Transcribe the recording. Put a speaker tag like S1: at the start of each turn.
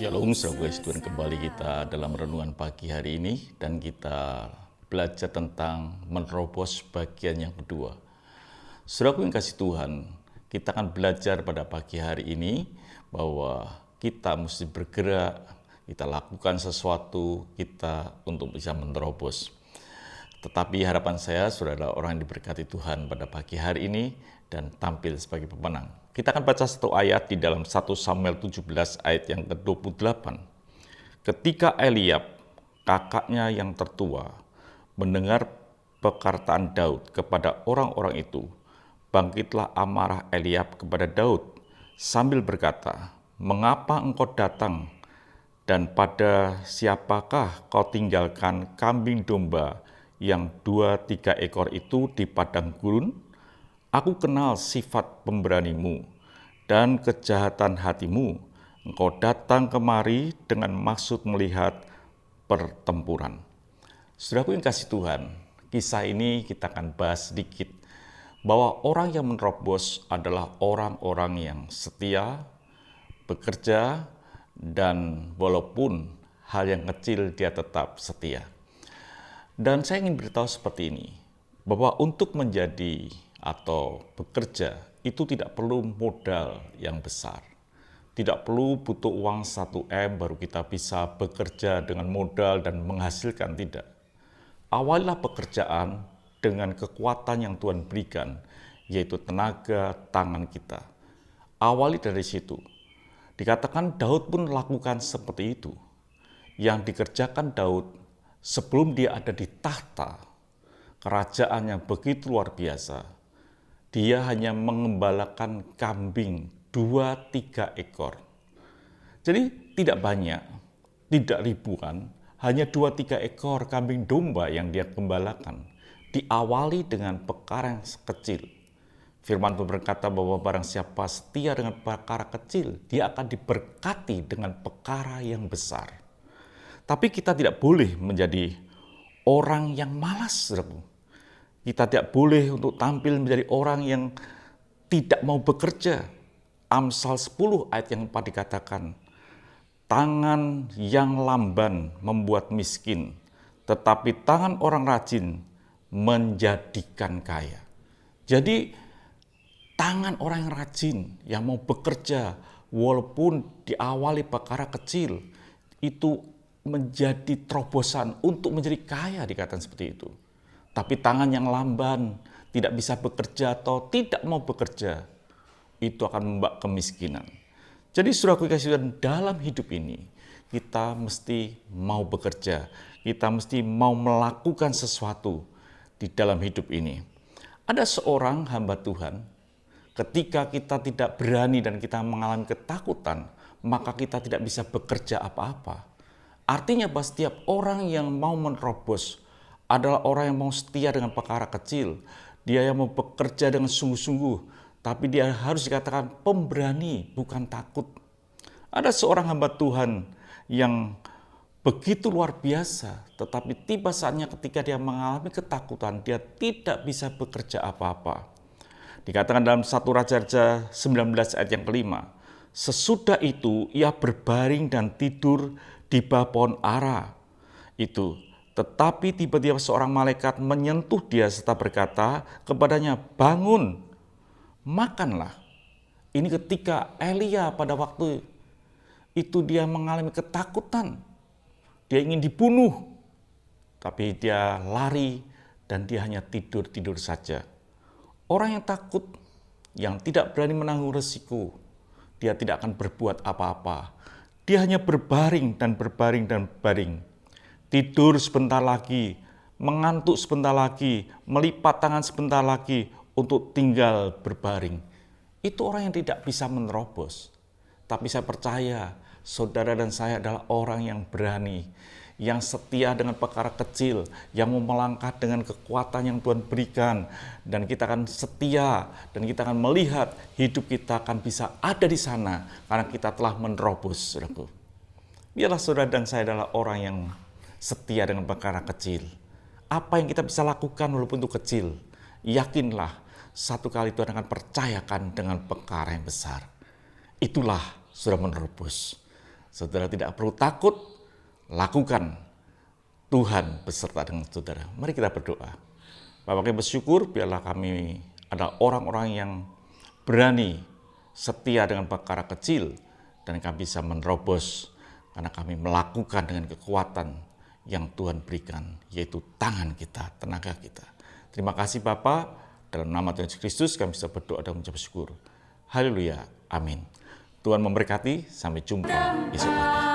S1: Shalom, saudara puji Tuhan, kembali kita dalam renungan pagi hari ini dan kita belajar tentang menerobos bagian yang kedua. Saudaraku yang kasih Tuhan, kita akan belajar pada pagi hari ini bahwa kita mesti bergerak, kita lakukan sesuatu kita untuk bisa menerobos. Tetapi harapan saya, saudara adalah orang yang diberkati Tuhan pada pagi hari ini dan tampil sebagai pemenang. Kita akan baca satu ayat di dalam 1 Samuel 17 ayat yang ke-28. Ketika Eliab, kakaknya yang tertua, mendengar perkataan Daud kepada orang-orang itu, bangkitlah amarah Eliab kepada Daud sambil berkata, "Mengapa engkau datang dan pada siapakah kau tinggalkan kambing domba yang 2-3 ekor itu di padang gurun? Aku kenal sifat pemberanimu dan kejahatan hatimu. Engkau datang kemari dengan maksud melihat pertempuran." Saudaraku yang kasih Tuhan, kisah ini kita akan bahas sedikit bahwa orang yang menerobos adalah orang-orang yang setia, bekerja, dan walaupun hal yang kecil dia tetap setia. Dan saya ingin beritahu seperti ini, bahwa untuk menjadi atau bekerja itu tidak perlu modal yang besar. Tidak perlu butuh uang 1 M baru kita bisa bekerja dengan modal dan menghasilkan, tidak. Awalilah pekerjaan dengan kekuatan yang Tuhan berikan, yaitu tenaga tangan kita. Awali dari situ. Dikatakan Daud pun lakukan seperti itu. Yang dikerjakan Daud sebelum dia ada di tahta, kerajaan yang begitu luar biasa, dia hanya mengembalakan kambing 2-3 ekor. Jadi tidak banyak, tidak ribuan, hanya 2-3 ekor kambing domba yang dia gembalakan. Diawali dengan perkara yang kecil. Firman Tuhan berkata bahwa barang siapa setia dengan perkara kecil, dia akan diberkati dengan perkara yang besar. Tapi kita tidak boleh menjadi orang yang malas, saudaraku. Kita tidak boleh untuk tampil menjadi orang yang tidak mau bekerja. Amsal 10 ayat yang 4 dikatakan, tangan yang lamban membuat miskin, tetapi tangan orang rajin menjadikan kaya. Jadi tangan orang yang rajin, yang mau bekerja, walaupun diawali perkara kecil, itu menjadi terobosan untuk menjadi kaya, dikatakan seperti itu. Tapi tangan yang lamban, tidak bisa bekerja atau tidak mau bekerja, itu akan membawa kemiskinan. Jadi saudaraku kasih Tuhan, dalam hidup ini, kita mesti mau bekerja. Kita mesti mau melakukan sesuatu di dalam hidup ini. Ada seorang hamba Tuhan, ketika kita tidak berani dan kita mengalami ketakutan, maka kita tidak bisa bekerja apa-apa. Artinya bahwa setiap orang yang mau menerobos adalah orang yang mau setia dengan perkara kecil. Dia yang mau bekerja dengan sungguh-sungguh. Tapi dia harus dikatakan pemberani, bukan takut. Ada seorang hamba Tuhan yang begitu luar biasa. Tetapi tiba saatnya ketika dia mengalami ketakutan, dia tidak bisa bekerja apa-apa. Dikatakan dalam 1 Raja-Raja 19 ayat yang ke-5. Sesudah itu ia berbaring dan tidur di bawah pohon ara itu. Tetapi tiba-tiba seorang malaikat menyentuh dia serta berkata kepadanya, "Bangun, makanlah." Ini ketika Elia pada waktu itu dia mengalami ketakutan. Dia ingin dibunuh. Tapi dia lari dan dia hanya tidur-tidur saja. Orang yang takut, yang tidak berani menanggung resiko, dia tidak akan berbuat apa-apa. Dia hanya berbaring dan berbaring dan berbaring. Tidur sebentar lagi, mengantuk sebentar lagi, melipat tangan sebentar lagi untuk tinggal berbaring. Itu orang yang tidak bisa menerobos. Tapi saya percaya saudara dan saya adalah orang yang berani, yang setia dengan perkara kecil, yang mau melangkah dengan kekuatan yang Tuhan berikan. Dan kita akan setia dan kita akan melihat hidup kita akan bisa ada di sana karena kita telah menerobos, saudaraku. Biarlah saudara dan saya adalah orang yang setia dengan perkara kecil. Apa yang kita bisa lakukan walaupun itu kecil, yakinlah satu kali Tuhan akan percayakan dengan perkara yang besar. Itulah saudara menerobos. Saudara tidak perlu takut, lakukan. Tuhan beserta dengan saudara. Mari kita berdoa. Bapak kami bersyukur biarlah kami adalah orang-orang yang berani, setia dengan perkara kecil, dan kami bisa menerobos karena kami melakukan dengan kekuatan yang Tuhan berikan, yaitu tangan kita, tenaga kita. Terima kasih Bapa, dalam nama Tuhan Yesus Kristus kami bisa berdoa dan mengucap syukur. Haleluya, amin. Tuhan memberkati, sampai jumpa esok pagi.